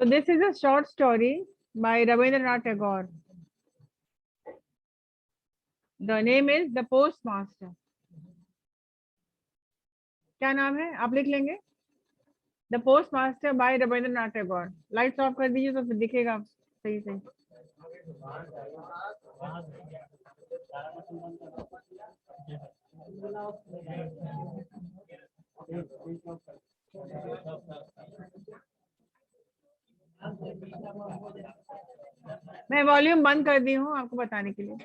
So this is a short story by Rabindranath Tagore. The name is The Postmaster. क्या नाम है आप लिख लेंगे? The Postmaster by Rabindranath Tagore. Lights off कर दीजिए तो फिर दिखेगा सही सही. मैं वॉल्यूम बंद कर दी हूँ आपको बताने के लिए.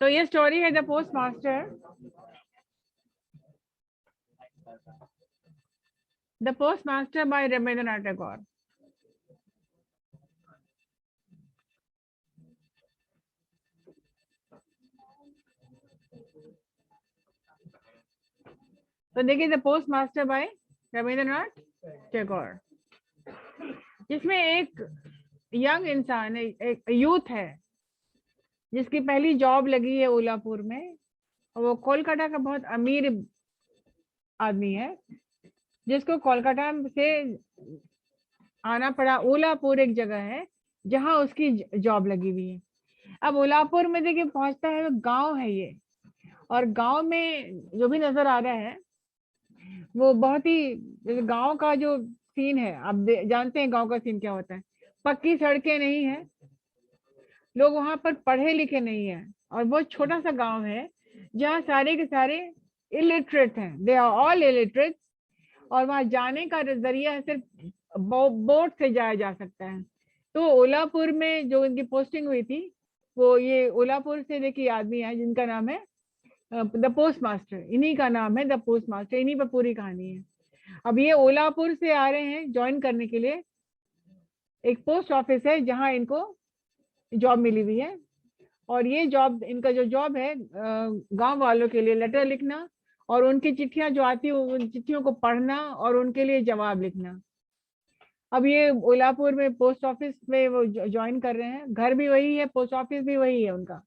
तो ये स्टोरी है the postmaster. The postmaster by Rabindranath Tagore. तो देखिए the postmaster by Rabindranath Tagore, जिसमें एक यंग इंसान, एक यूथ है जिसकी पहली जॉब लगी है उलापुर में. और वो कोलकाता का बहुत अमीर आदमी है जिसको कोलकाता से आना पड़ा. उलापुर एक जगह है जहां उसकी जॉब लगी हुई है. अब उलापुर में देखिए पहुंचता है, गांव है ये, और गांव में जो भी नजर आ रहा है वो बहुत ही गांव का जो सीन है, आप जानते हैं गांव का सीन क्या होता है. पक्की सड़कें नहीं है, लोग वहां पर पढ़े लिखे नहीं है, और बहुत छोटा सा गांव है जहाँ सारे के सारे इलिटरेट हैं. They are all illiterate. और वहां जाने का जरिया सिर्फ बोट से जाया जा सकता है. तो उलापुर में जो इनकी पोस्टिंग हुई थी, वो ये उलापुर से देखिए आदमी है जिनका नाम है द पोस्टमास्टर. इन्हीं का नाम है द पोस्टमास्टर. इन्हीं पर पूरी कहानी है. अब ये उलापुर से आ रहे हैं ज्वाइन करने के लिए. एक पोस्ट ऑफिस है जहां इनको जॉब मिली हुई है, और ये जॉब, इनका जो जॉब है गांव वालों के लिए लेटर लिखना, और उनकी चिट्ठियां जो आती है उन चिट्ठियों को पढ़ना और उनके लिए जवाब लिखना. अब ये उलापुर में पोस्ट ऑफिस में वो ज्वाइन कर रहे हैं. घर भी वही है, पोस्ट ऑफिस भी वही है उनका,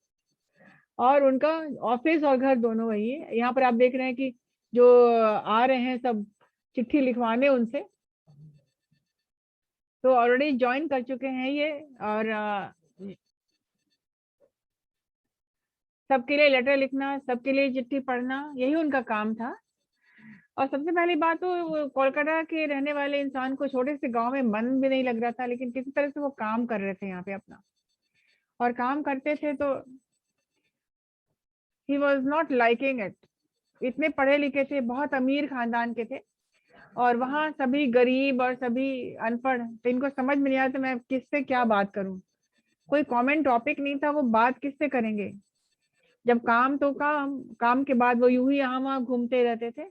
और उनका ऑफिस और घर दोनों वही है. यहाँ पर आप देख रहे हैं कि जो आ रहे हैं सब चिट्ठी लिखवाने उनसे, तो ऑलरेडी ज्वाइन कर चुके हैं ये, और सबके लिए लेटर लिखना, सबके लिए चिट्ठी पढ़ना, यही उनका काम था. और सबसे पहली बात तो कोलकाता के रहने वाले इंसान को छोटे से गांव में मन भी नहीं लग रहा था, लेकिन किसी तरह से वो काम कर रहे थे यहाँ पे अपना, और काम करते थे तो he was not liking it. इतने पढ़े लिखे थे, बहुत अमीर खानदान के थे, और वहाँ सभी गरीब और सभी अनपढ़. तो इनको समझ में नहीं आया था मैं किससे क्या बात करूं. कोई कॉमन टॉपिक नहीं था, वो बात किससे करेंगे. जब काम तो काम के बाद वो यूं ही यहाँ वहाँ घूमते रहते थे,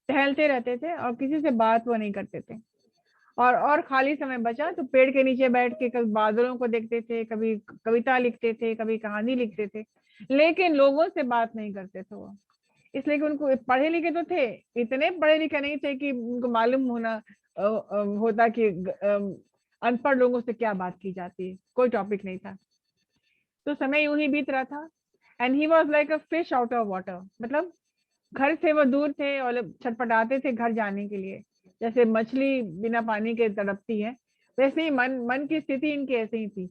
टहलते रहते थे, और किसी से बात वो नहीं करते थे. और खाली समय बचा तो पेड़ के नीचे बैठ के कभी बादलों को देखते थे, कभी कविता लिखते थे, कभी कहानी लिखते थे, लेकिन लोगों से बात नहीं करते थे वो. इसलिए कि उनको पढ़े लिखे तो थे, इतने पढ़े लिखे नहीं थे कि उनको मालूम होता कि अनपढ़ लोगों से क्या बात की जाती है. कोई टॉपिक नहीं था. तो समय यूं ही बीत रहा था. And he was like a fish out of water. मतलब घर से वो दूर थे और छटपटाते थे घर जाने के लिए, जैसे मछली बिना पानी के तड़पती है, वैसे ही मन की स्थिति इनकी ऐसे ही थी.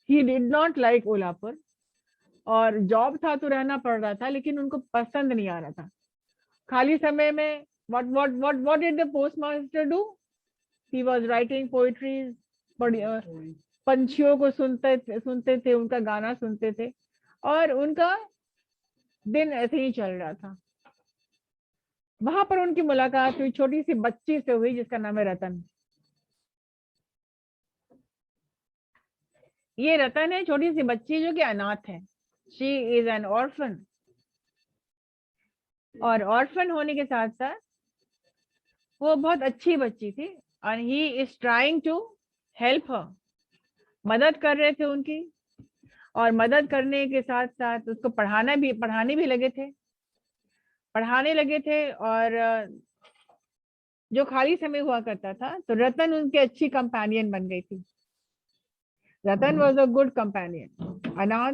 ही डिड नॉट लाइक उलापुर, और जॉब था तो रहना पड़ रहा था, लेकिन उनको पसंद नहीं आ रहा था. खाली समय में what did the postmaster do? He was writing poetries. पंछियों को सुनते थे, उनका गाना सुनते थे, और उनका दिन ऐसे ही चल रहा था. वहां पर उनकी मुलाकात हुई छोटी सी बच्ची से हुई जिसका नाम है रतन. ये रतन है, छोटी सी बच्ची जो कि अनाथ है. She is an orphan. और ऑर्फन होने के साथ साथ वो बहुत अच्छी बच्ची थी, और he is trying to help her. मदद कर रहे थे उनकी, और मदद करने के साथ साथ उसको पढ़ाने भी लगे थे, पढ़ाने लगे थे. और जो खाली समय हुआ करता था तो रतन उनकी अच्छी कंपेनियन बन गई थी. रतन वॉज अ गुड कंपेनियन. अनाथ,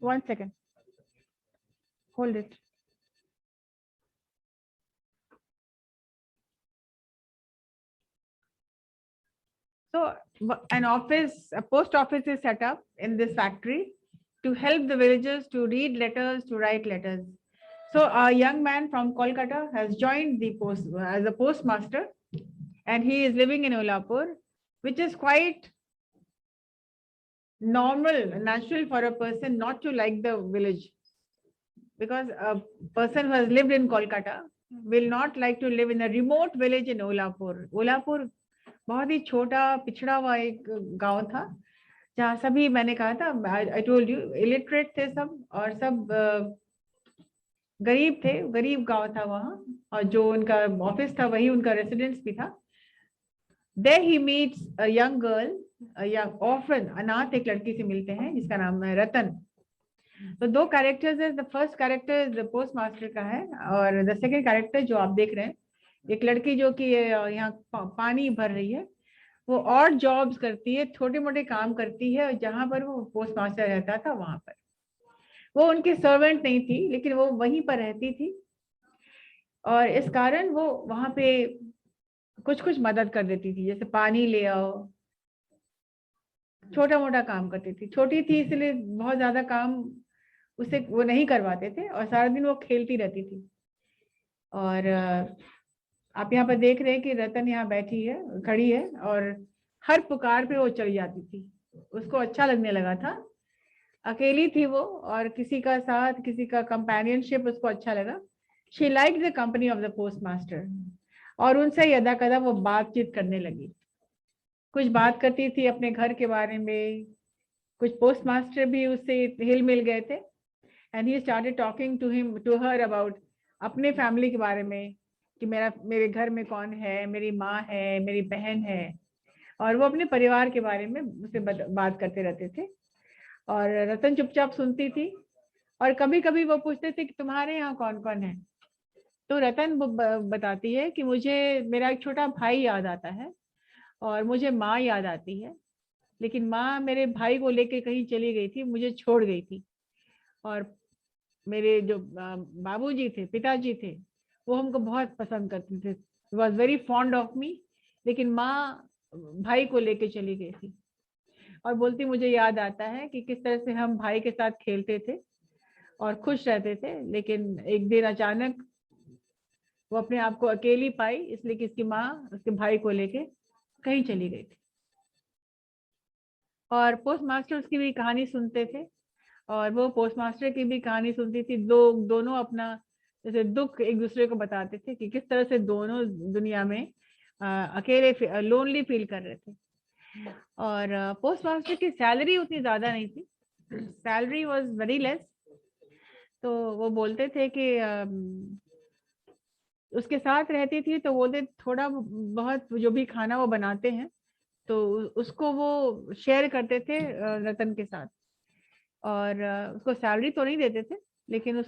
1 second, hold it. So a post office is set up in this factory to help the villagers to read letters, to write letters. So a young man from Kolkata has joined the post as a postmaster, and he is living in Ulapur, which is quite normal, natural for a person not to like the village, because a person who has lived in Kolkata will not like to live in a remote village in Ulapur. Ulapur बहुत ही छोटा पिछड़ा हुआ एक गांव था, जहाँ सभी, मैंने कहा था, आई टोल्ड यू, इलिटरेट थे सब, और सब गरीब थे, गरीब गांव था वहाँ, और जो उनका ऑफिस था वही उनका रेसिडेंस भी था. There he meets a young girl, या ऑर्फन, अनाथ एक लड़की से मिलते हैं जिसका नाम है रतन. तो दो कैरेक्टर्स है. The first character the post master का है, और द सेकेंड कैरेक्टर जो आप देख रहे हैं, एक लड़की जो कि यहाँ पानी भर रही है, वो और जॉब्स करती है, छोटे मोटे काम करती है, और जहां पर वो पोस्ट मास्टर रहता था वहां पर वो उनकी सर्वेंट नहीं थी, लेकिन वो वहीं पर रहती थी, और इस कारण वो वहां पे कुछ कुछ मदद कर देती थी, जैसे पानी ले आओ, छोटा मोटा काम करती थी. छोटी थी इसलिए बहुत ज्यादा काम उसे वो नहीं करवाते थे, और सारा दिन वो खेलती रहती थी. और आप यहाँ पर देख रहे हैं कि रतन यहाँ बैठी है, खड़ी है, और हर पुकार पे वो चली जाती थी. उसको अच्छा लगने लगा था, अकेली थी वो, और किसी का साथ, किसी का कंपेनियनशिप उसको अच्छा लगा. She like the company of the post master, और उनसे यदा कदा वो बातचीत करने लगी. कुछ बात करती थी अपने घर के बारे में, कुछ पोस्ट मास्टर भी उससे हिल मिल गए थे, and he started talking to her about अपने फैमिली के बारे में, कि मेरे घर में कौन है, मेरी माँ है, मेरी बहन है, और वो अपने परिवार के बारे में उससे बात करते रहते थे. और रतन चुपचाप सुनती थी, और कभी कभी वो पूछते थे कि तुम्हारे यहाँ कौन कौन है. तो रतन बताती है कि मुझे मेरा एक छोटा भाई याद आता है, और मुझे माँ याद आती है, लेकिन माँ मेरे भाई को लेके कहीं चली गई थी, मुझे छोड़ गई थी. और मेरे जो बाबूजी थे, पिताजी थे, वो हमको बहुत पसंद करते थे, was very fond of me, लेकिन माँ भाई को लेके चली गई थी. और बोलती मुझे याद आता है कि किस तरह से हम भाई के साथ खेलते थे और खुश रहते थे, लेकिन एक दिन अचानक वो अपने आप को अकेली पाई, इसलिए कि उसकी माँ उसके भाई को लेके कहीं चली गई थी. और पोस्ट मास्टर उसकी भी कहानी सुनते थे, और वो पोस्ट मास्टर की भी कहानी सुनती थी. दोनों अपना जैसे दुख एक दूसरे को बताते थे कि किस तरह से दोनों दुनिया में अकेले लोनली फील कर रहे थे. और पोस्ट मास्टर की सैलरी उतनी ज्यादा नहीं थी, सैलरी वाज वेरी लेस. तो वो बोलते थे कि उसके साथ रहती थी, तो बोलते थोड़ा बहुत जो भी खाना वो बनाते हैं तो उसको वो शेयर करते थे रतन के साथ. और उसको सैलरी तो नहीं देते थे, लेकिन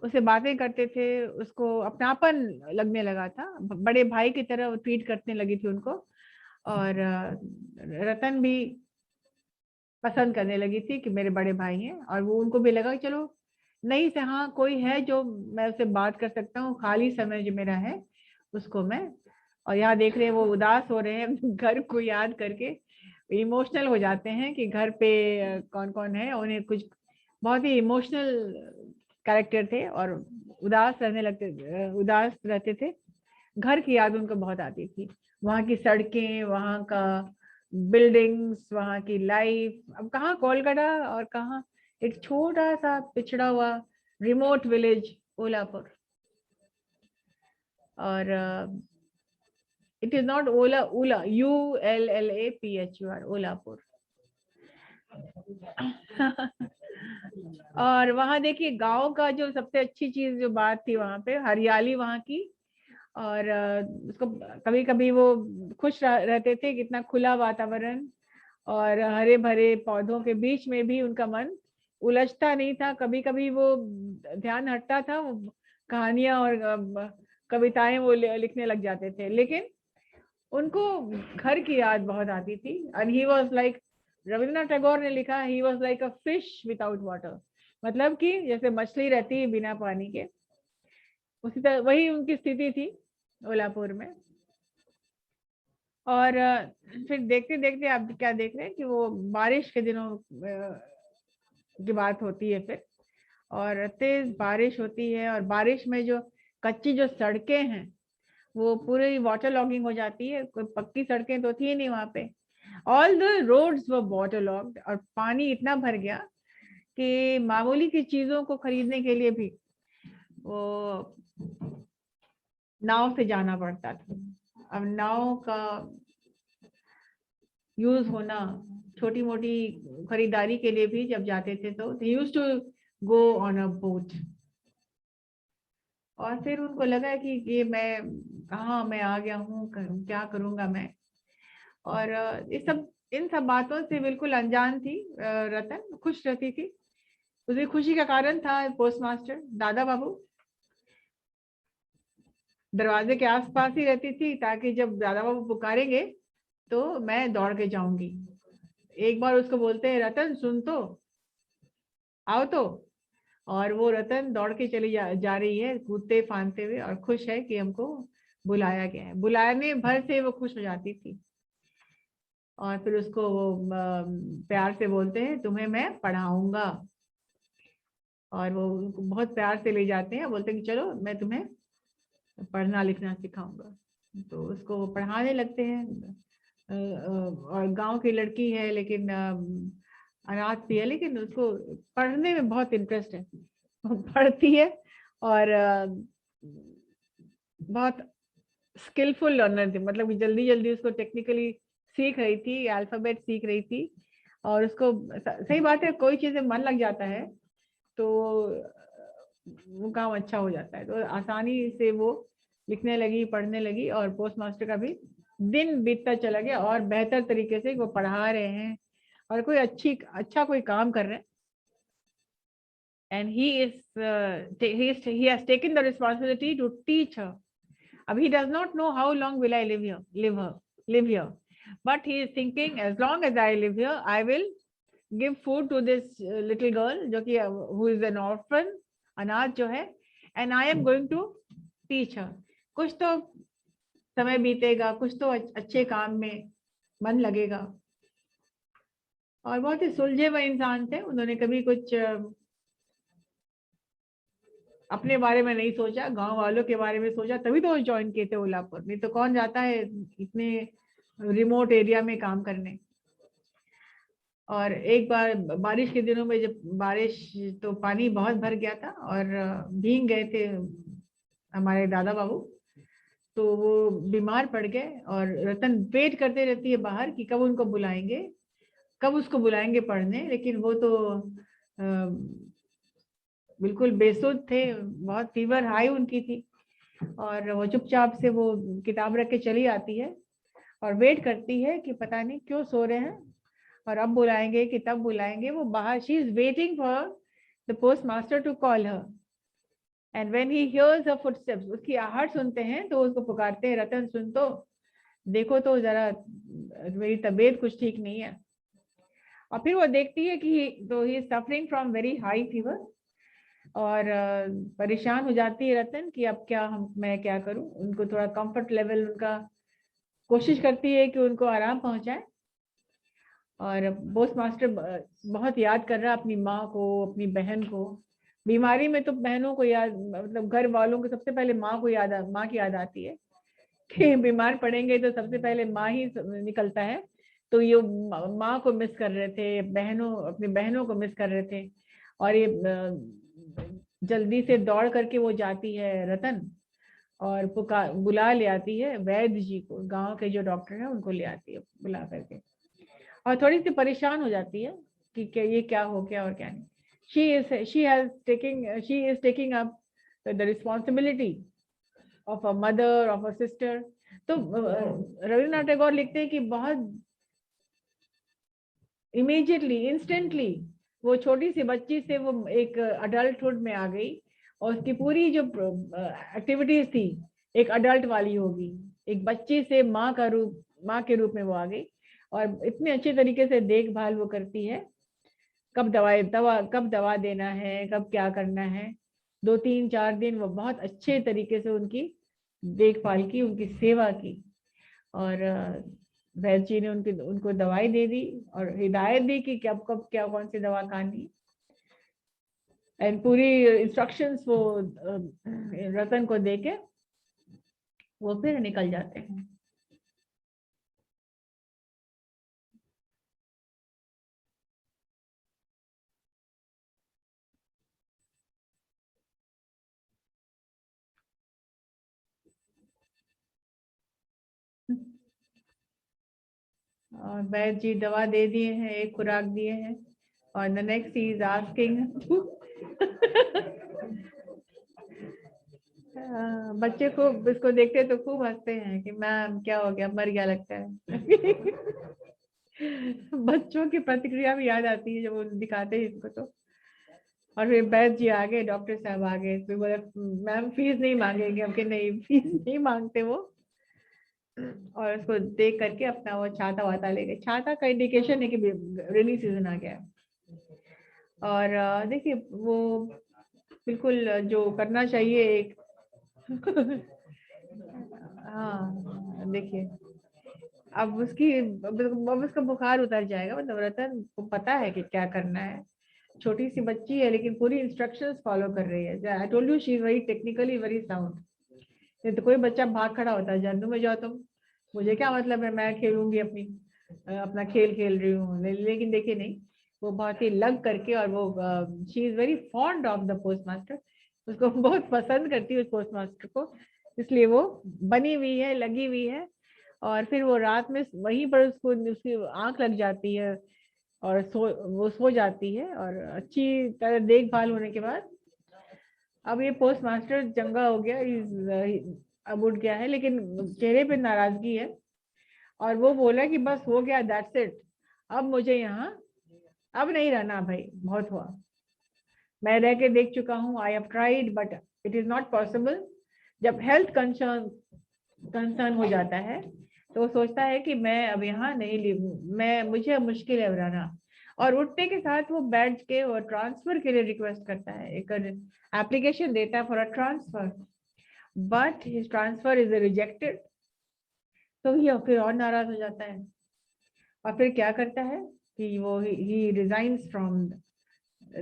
उससे बातें करते थे, उसको अपनापन लगने लगा था, बड़े भाई की तरह वो ट्रीट करने लगी थी उनको. और रतन भी पसंद करने लगी थी कि मेरे बड़े भाई हैं, और वो उनको भी लगा कि चलो नहीं से हाँ कोई है जो मैं उससे बात कर सकता हूँ, खाली समय जो मेरा है उसको मैं. और यहाँ देख रहे हैं वो उदास हो रहे हैं घर को याद करके, इमोशनल हो जाते हैं कि घर पे कौन कौन है. उन्हें कुछ बहुत ही इमोशनल कैरेक्टर थे, और उदास रहते थे. घर की याद उनको बहुत आती थी, वहाँ की सड़कें, वहाँ का बिल्डिंग्स, वहाँ की लाइफ. अब कहाँ कोलकाता और कहाँ एक छोटा सा पिछड़ा हुआ रिमोट विलेज ओलापुर. और इट इज नॉट ओला, उला, ULLAPHUR, ओलापुर. और वहां देखिए गांव का जो सबसे अच्छी चीज जो बात थी वहां पे हरियाली वहां की. और उसको कभी कभी वो खुश रहते थे, कितना खुला वातावरण, और हरे भरे पौधों के बीच में भी उनका मन उलझता नहीं था. कभी कभी वो ध्यान हटता था, वो कहानियां और कविताएं वो लिखने लग जाते थे, लेकिन उनको घर की याद बहुत आती थी। And he was like, Rabindranath Tagore ने लिखा, he was like a fish without water, मतलब कि जैसे मछली रहती है बिना पानी के, उसी तरह वही उनकी स्थिति थी उल्हापुर में। और फिर देखते देखते आप क्या देख रहे हैं कि वो बारिश के दिनों की बात होती है फिर, और तेज बारिश होती है, और बारिश में जो कच्ची जो सड़कें हैं वो पूरी वाटर लॉगिंग हो जाती है, कोई पक्की सड़कें तो थी नहीं वहां पे। All the roads were waterlogged, और पानी इतना भर गया कि मामूली की चीजों को खरीदने के लिए भी वो नाव से जाना पड़ता था। अब नाव का यूज होना, छोटी मोटी खरीदारी के लिए भी जब जाते थे तो they used to go on a boat। और फिर उनको लगा कि ये मैं आ गया हूँ, क्या करूंगा मैं। और इन सब बातों से बिल्कुल अनजान थी रतन, खुश रहती थी। उसकी खुशी का कारण था पोस्टमास्टर दादा बाबू, दरवाजे के आसपास ही रहती थी ताकि जब दादा बाबू पुकारेंगे तो मैं दौड़ के जाऊंगी। एक बार उसको बोलते हैं, रतन सुन तो, आओ तो। और वो रतन दौड़ के चली जा रही है कूदते फांदते हुए, और खुश है कि हमको बुलाया गया है। बुलाने भर से वो खुश हो जाती थी। और फिर उसको वो प्यार से बोलते हैं, तुम्हें मैं पढ़ाऊंगा। और वो उनको बहुत प्यार से ले जाते हैं, बोलते हैं कि चलो मैं तुम्हें पढ़ना लिखना सिखाऊंगा। तो उसको वो पढ़ाने लगते हैं। और गांव की लड़की है, लेकिन अनाथ भी है, लेकिन उसको पढ़ने में बहुत इंटरेस्ट है। वो पढ़ती है, और बहुत स्किलफुल लर्नर थी, मतलब जल्दी जल्दी उसको टेक्निकली सीख रही थी, अल्फाबेट सीख रही थी। और उसको सही बात है, कोई चीज में मन लग जाता है तो वो काम अच्छा हो जाता है। तो आसानी से वो लिखने लगी, पढ़ने लगी, और पोस्ट मास्टर का भी दिन बीतता चला गया, और बेहतर तरीके से वो पढ़ा रहे हैं और कोई अच्छा कोई काम कर रहे हैं। And he has taken the responsibility to teach her. Abhi he does not know how long will I live here, but he is thinking, as long as I live here, I will give food to this little girl, जो कि who is an orphan, अनाथ जो है, and I am going to teach her. कुछ तो समय बीतेगा, कुछ तो अच्छे काम में मन लगेगा। और बहुत ही सुलझे हुए इंसान थे, उन्होंने कभी कुछ अपने बारे में नहीं सोचा, गांव वालों के बारे में सोचा, तभी तो ज्वाइन किए थे उल्हापुर। नहीं तो कौन जाता है इतने रिमोट एरिया में काम करने। और एक बार बारिश के दिनों में, जब बारिश तो पानी बहुत भर गया था और भीग गए थे हमारे दादा बाबू, तो वो बीमार पड़ गए। और रतन वेट करते रहती है बाहर कि कब उनको बुलाएंगे, कब उसको बुलाएंगे पढ़ने। लेकिन वो तो बिल्कुल बेसुध थे, बहुत फीवर हाई उनकी थी। और वो चुपचाप से वो किताब रख के चली आती है और वेट करती है कि पता नहीं क्यों सो रहे हैं, और अब बुलाएंगे कि तब बुलाएंगे। वो बाहर, she is waiting for the post master to call her. And when he hears her footsteps, उसकी आहट सुनते हैं तो उसको पुकारते हैं, रतन सुन तो, देखो तो जरा, मेरी तबीयत कुछ ठीक नहीं है। और फिर वो देखती है कि तो he is suffering from very high fever. और परेशान हो जाती है रतन कि अब क्या मैं क्या करूं। उनको थोड़ा कंफर्ट लेवल, उनका कोशिश करती है कि उनको आराम पहुंचाए। और पोस्ट मास्टर बहुत याद कर रहा अपनी माँ को, अपनी बहन को। बीमारी में तो बहनों को याद, मतलब घर वालों को सबसे पहले माँ की याद आती है कि बीमार पड़ेंगे तो सबसे पहले माँ ही निकलता है। तो ये माँ को मिस कर रहे थे, अपनी बहनों को मिस कर रहे थे। और ये जल्दी से दौड़ करके वो जाती है रतन, और बुला ले आती है वैद्य जी को, गांव के जो डॉक्टर है उनको ले आती है बुला करके। और थोड़ी सी परेशान हो जाती है कि क्या ये क्या हो गया और क्या नहीं। she is taking up the responsibility of a mother, of a sister। तो रविन्द्रनाथ टैगोर लिखते हैं कि बहुत इमीडिएटली, इंस्टेंटली वो छोटी सी बच्ची से वो एक अडल्टहुड में आ गई, और उसकी पूरी जो एक्टिविटीज थी एक अडल्ट वाली होगी। एक बच्चे से माँ के रूप में वो आ गई, और इतने अच्छे तरीके से देखभाल वो करती है। कब दवा देना है, कब क्या करना है, 2 3 4 दिन वो बहुत अच्छे तरीके से उनकी देखभाल की, उनकी सेवा की। और वैद्य जी ने उनको दवाई दे दी और हिदायत दी कि कब कब क्या कौन सी दवा खानी, एंड पूरी इंस्ट्रक्शंस वो रतन को देके वो फिर निकल जाते हैं। और वैद्य जी दवा दे दिए हैं, एक खुराक दिए हैं, और द नेक्स्ट इज आस्किंग बच्चे खूब इसको देखते तो खूब हंसते हैं कि मैम क्या हो गया, मर गया लगता है। बच्चों की प्रतिक्रिया भी याद आती है जब वो दिखाते हैं इसको तो। और फिर वैद्य जी आ गए, डॉक्टर साहब आ गए, फिर बोले मैम फीस नहीं मांगेंगे हम, कि नहीं फीस नहीं मांगते वो। और उसको देख करके अपना वो छाता वाता ले गए। छाता का इंडिकेशन है कि रेनी सीजन आ गया है। और देखिए वो बिल्कुल जो करना चाहिए एक हाँ देखिए, अब उसका बुखार उतर जाएगा, मतलब रतन को पता है कि क्या करना है। छोटी सी बच्ची है लेकिन पूरी इंस्ट्रक्शंस फॉलो कर रही है। I told you she is very technically very sound. नहीं तो कोई बच्चा भाग खड़ा होता है, जानू में जाओ तुम, मुझे क्या मतलब है, मैं खेलूंगी अपना खेल खेल रही हूँ। लेकिन देखिए नहीं, वो बहुत ही लग करके, और वो she is very fond of the post master, उसको बहुत पसंद करती है उस पोस्ट मास्टर को, इसलिए वो बनी हुई है, लगी हुई है। और फिर वो रात में वहीं पर उसको उसकी आंख लग जाती है, और वो सो जाती है। और अच्छी तरह देखभाल होने के बाद अब ये पोस्ट मास्टर चंगा हो गया, अब उठ गया है, लेकिन चेहरे पे नाराजगी है। और वो बोला कि बस हो गया, दैट्स इट, अब मुझे यहाँ अब नहीं रहना भाई, बहुत हुआ, मैं रह के देख चुका हूँ, I have tried but it is not possible. जब हेल्थ कंसर्न हो जाता है तो वो सोचता है कि मैं अब यहाँ नहीं मुझे अब मुश्किल है रहना। और उठने के साथ वो बैठ के वो ट्रांसफर के लिए रिक्वेस्ट करता है, एक एप्लीकेशन देता है for a transfer, but his transfer is rejected. तो ये फिर और नाराज हो जाता है, और फिर क्या करता है कि वो ही रिजाइन्स फ्रॉम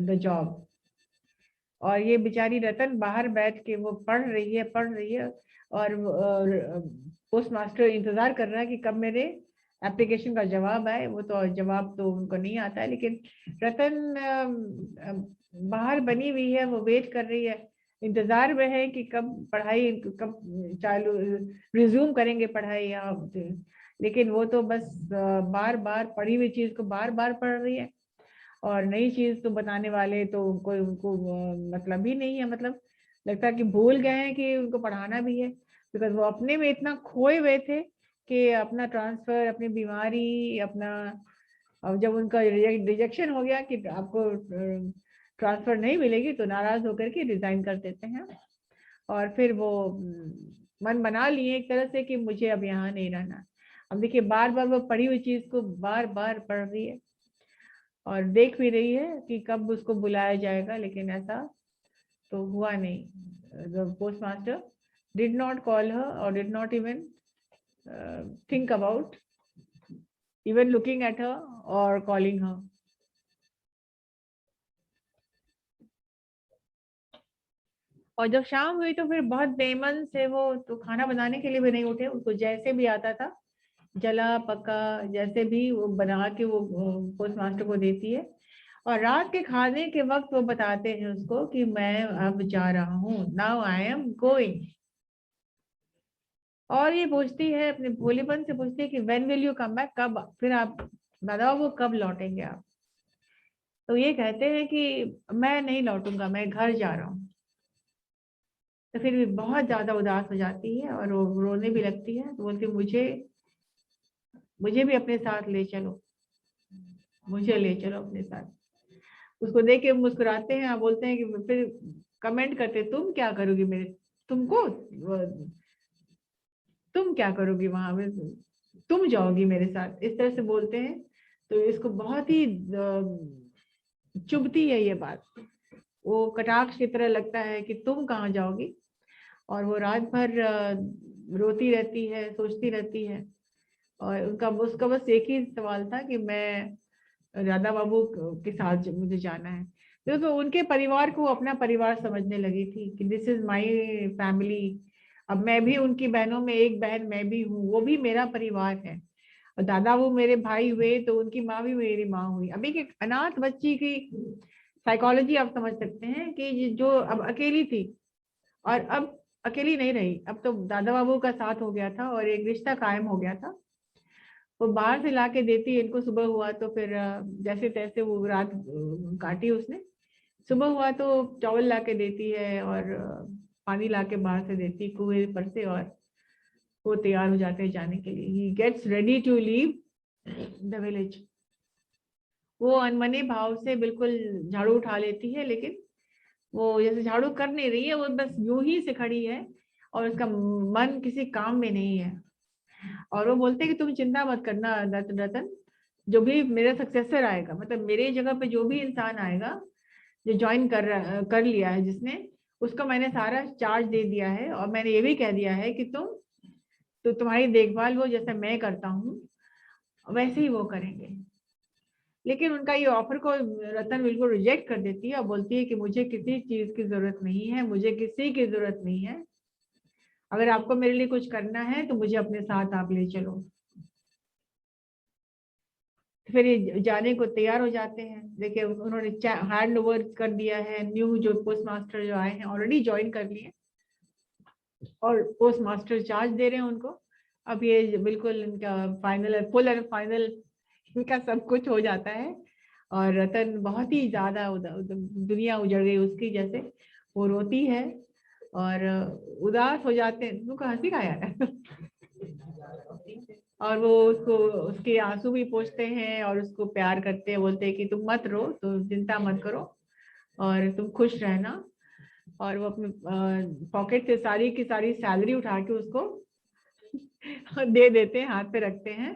द जॉब। और ये बेचारी रतन बाहर बैठ के वो पढ़ रही है, और पोस्ट मास्टर इंतजार कर रहा है कि कब मेरे एप्लीकेशन का जवाब आए। वो तो जवाब तो उनको नहीं आता है, लेकिन रतन बाहर बनी हुई है, वो वेट कर रही है, इंतजार में है कि कब चालू रिज्यूम करेंगे पढ़ाई। या लेकिन वो तो बस बार बार पढ़ी हुई चीज को बार बार पढ़ रही है, और नई चीज तो बताने वाले तो कोई उनको मतलब ही नहीं है। मतलब लगता है कि भूल गए हैं कि उनको पढ़ाना भी है, बिकॉज वो अपने में इतना खोए हुए थे कि अपना ट्रांसफर, अपनी बीमारी, अपना। अब जब उनका रिजेक्शन हो गया कि आपको ट्रांसफर नहीं मिलेगी, तो नाराज होकर के रिजाइन कर देते हैं। और फिर वो मन बना लिए एक तरह से कि मुझे अब यहाँ नहीं रहना। अब देखिए बार बार वो पढ़ी हुई चीज को बार बार पढ़ रही है, और देख भी रही है कि कब उसको बुलाया जाएगा, लेकिन ऐसा तो हुआ नहीं। The post master did not call her, और did not even think about even looking at her और कॉलिंग हर। और जब शाम हुई तो फिर बहुत बेमन से वो तो खाना बनाने के लिए भी नहीं उठे, उसको जैसे भी आता था जला पका जैसे भी वो बना के वो पोस्ट मास्टर को देती है। और रात के खाने के वक्त वो बताते हैं उसको कि मैं अब जा रहा हूँ, नाउ आई एम गोइंग। और ये पूछती है, अपने भोलेपन से पूछती है कि when will you come back, कब फिर आप बताओ वो कब लौटेंगे आप। तो ये कहते हैं कि मैं नहीं लौटूंगा, मैं घर जा रहा हूँ। तो फिर भी बहुत ज्यादा उदास हो जाती है और वो रोने भी लगती है। तो बोलती मुझे मुझे भी अपने साथ ले चलो, मुझे ले चलो अपने साथ। उसको देख के मुस्कुराते हैं, बोलते हैं कि फिर कमेंट करते तुम क्या करोगी मेरे, तुमको तुम क्या करोगी वहां पे, तुम जाओगी मेरे साथ, इस तरह से बोलते हैं। तो इसको बहुत ही चुभती है ये बात, वो कटाक्ष की तरह लगता है कि तुम कहाँ जाओगी। और वो रात भर रोती रहती है, सोचती रहती है। और उसका बस एक ही सवाल था कि मैं राधा बाबू के साथ मुझे जाना है। तो उनके परिवार को अपना परिवार समझने लगी थी कि दिस इज माय फैमिली। अब मैं भी उनकी बहनों में एक बहन मैं भी हूँ, वो भी मेरा परिवार है। और दादा वो मेरे भाई हुए तो उनकी माँ भी मेरी माँ हुई। अभी एक अनाथ बच्ची की साइकोलॉजी आप समझ सकते हैं कि जो अब अकेली थी और अब अकेली नहीं रही, अब तो दादा बाबू का साथ हो गया था और एक रिश्ता कायम हो गया था। वो बाहर से ला के देती है इनको, सुबह हुआ तो फिर जैसे तैसे वो रात काटी उसने। सुबह हुआ तो चावल ला के देती है और पानी ला के बाहर से देती कुएं पर से, और वो तैयार हो जाते हैं जाने के लिए। He gets ready to leave the village. वो अनमने भाव से बिल्कुल झाड़ू उठा लेती है, लेकिन वो जैसे झाड़ू कर नहीं रही है, वो बस यूं ही से खड़ी है और उसका मन किसी काम में नहीं है। और वो बोलते हैं कि तुम चिंता मत करना रतन, जो भी मेरा सक्सेसर आएगा, मतलब मेरे जगह पे जो भी इंसान आएगा, जो ज्वाइन कर लिया है जिसने, उसको मैंने सारा चार्ज दे दिया है। और मैंने ये भी कह दिया है कि तुम्हारी देखभाल वो जैसा मैं करता हूँ वैसे ही वो करेंगे। लेकिन उनका ये ऑफर को रतन बिल्कुल रिजेक्ट कर देती है और बोलती है कि मुझे किसी चीज की जरूरत नहीं है, मुझे किसी की जरूरत नहीं है। अगर आपको मेरे लिए कुछ करना है तो मुझे अपने साथ आप ले चलो। फिर ये जाने को तैयार हो जाते हैं। देखिए उन्होंने हैंड ओवर कर दिया है, न्यू जो पोस्ट मास्टर जो आए हैं ऑलरेडी ज्वाइन कर लिए और पोस्ट मास्टर चार्ज दे रहे हैं उनको। अब ये बिल्कुल इनका फाइनल, फुल एंड फाइनल इनका सब कुछ हो जाता है। और रतन बहुत ही ज्यादा दुनिया उजड़ गई उसकी जैसे, वो रोती है और उदास हो जाते हैं। तुमको हंसी का यार और वो उसको उसके आंसू भी पोंछते हैं और उसको प्यार करते हैं, बोलते हैं कि तुम मत रो, तुम चिंता मत करो और तुम खुश रहना। और वो अपने पॉकेट से सारी की सारी सैलरी उठा के उसको दे देते हैं, हाथ पे रखते हैं।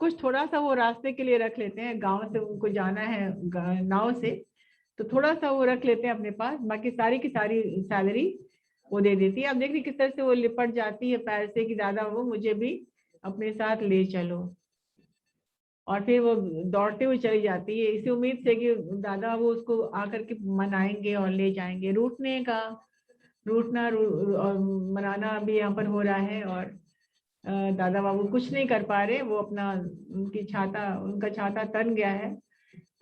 कुछ थोड़ा सा वो रास्ते के लिए रख लेते हैं, गांव से उनको जाना है नाव से, तो थोड़ा सा वो रख लेते हैं अपने पास, बाकी सारी की सारी सैलरी वो दे देती है। अब देख रही किस तरह से वो लिपट जाती है पैर से कि दादा वो मुझे भी अपने साथ ले चलो। और फिर वो दौड़ते हुए चली जाती है इसी उम्मीद से कि दादा वो उसको आकर के मनाएंगे और ले जाएंगे। और मनाना भी यहाँ पर हो रहा है और दादा बाबू कुछ नहीं कर पा रहे। वो अपना उनका छाता तन गया है।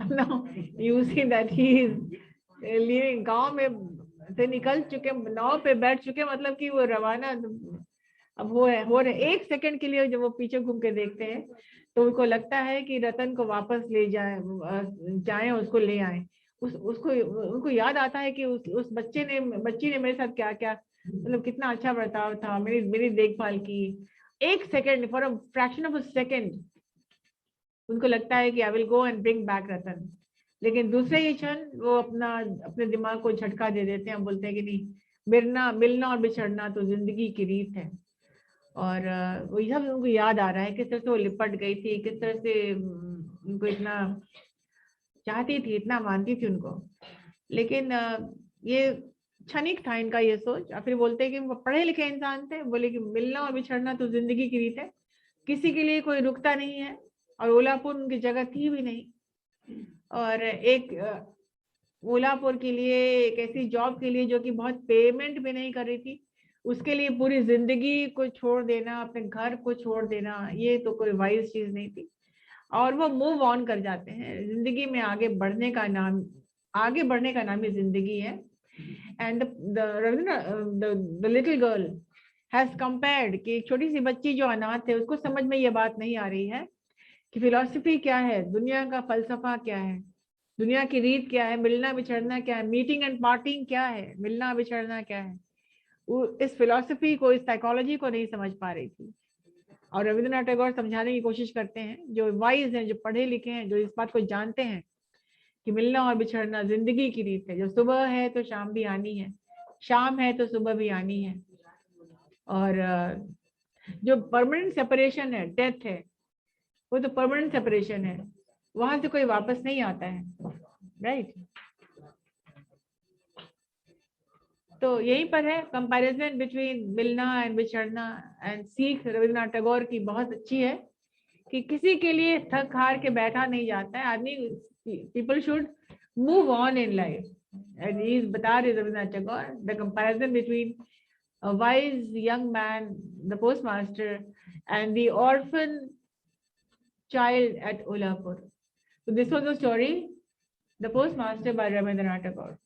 Now you see that he is leaving, गांव में से निकल चुके, नाव पे बैठ चुके, मतलब कि वो रवाना अब हो रहे। एक सेकंड के लिए जब वो पीछे घूम के देखते हैं तो उनको लगता है कि रतन को वापस ले जाए उसको ले आए। उसको उनको याद आता है कि उस बच्ची ने मेरे साथ क्या क्या, मतलब कितना अच्छा बर्ताव था, मेरी मेरी देखभाल की। एक second, for a fraction of a second उनको लगता है कि I will go and bring back Ratan. लेकिन दूसरे ही क्षण वो अपने दिमाग को झटका दे देते हैं, बोलते हैं कि नहीं, मिलना मिलना और बिछड़ना तो जिंदगी की रीत है। और वो सब उनको याद आ रहा है किस तरह से वो लिपट गई थी, किस तरह से उनको इतना चाहती थी, इतना मानती थी उनको। लेकिन ये क्षणिक था इनका ये सोच। और फिर बोलते हैं कि वो पढ़े लिखे इंसान थे, बोले कि मिलना और बिछड़ना तो जिंदगी की रीत है, किसी के लिए कोई रुकता नहीं है। और ओलापुर उनकी जगह थी भी नहीं। और एक ओलापुर के लिए, एक ऐसी जॉब के लिए जो कि बहुत पेमेंट भी नहीं कर रही थी, उसके लिए पूरी जिंदगी को छोड़ देना, अपने घर को छोड़ देना, ये तो कोई वाइज चीज नहीं थी। और वो मूव ऑन कर जाते हैं। जिंदगी में आगे बढ़ने का नाम ही जिंदगी है। And the little girl has compared कि छोटी सी बच्ची जो अनाथ है उसको समझ में ये बात नहीं आ रही है कि फिलॉसफी क्या है, दुनिया का फलसफा क्या है, दुनिया की रीत क्या है, मिलना बिछड़ना क्या है, मीटिंग एंड पार्टिंग क्या है, मिलना बिछड़ना क्या है। वो इस फिलॉसफी को, इस साइकोलॉजी को नहीं समझ पा रही थी। और रविंद्रनाथ टैगोर समझाने की कोशिश करते हैं, जो वाइज हैं, जो पढ़े लिखे हैं, जो इस बात को जानते हैं कि मिलना और बिछड़ना जिंदगी की रीत है। जो सुबह है तो शाम भी आनी है, शाम है तो सुबह भी आनी है। और जो परमानेंट सेपरेशन है, डेथ है, वो तो परमानेंट सेपरेशन है, वहां से कोई वापस नहीं आता है, राइट। तो यहीं पर है कंपैरिजन बिटवीन मिलना एंड विछड़ना। एंड सीख रविन्द्रनाथ टैगोर की बहुत अच्छी है कि किसी के लिए थक हार के बैठा नहीं जाता है आदमी, people should move on in life. And he बता रहे Rabindranath Tagore the comparison between a wise young man, the postmaster, and the orphan child at Ulapur. So this was the story, The Postmaster by Rabindranath Tagore.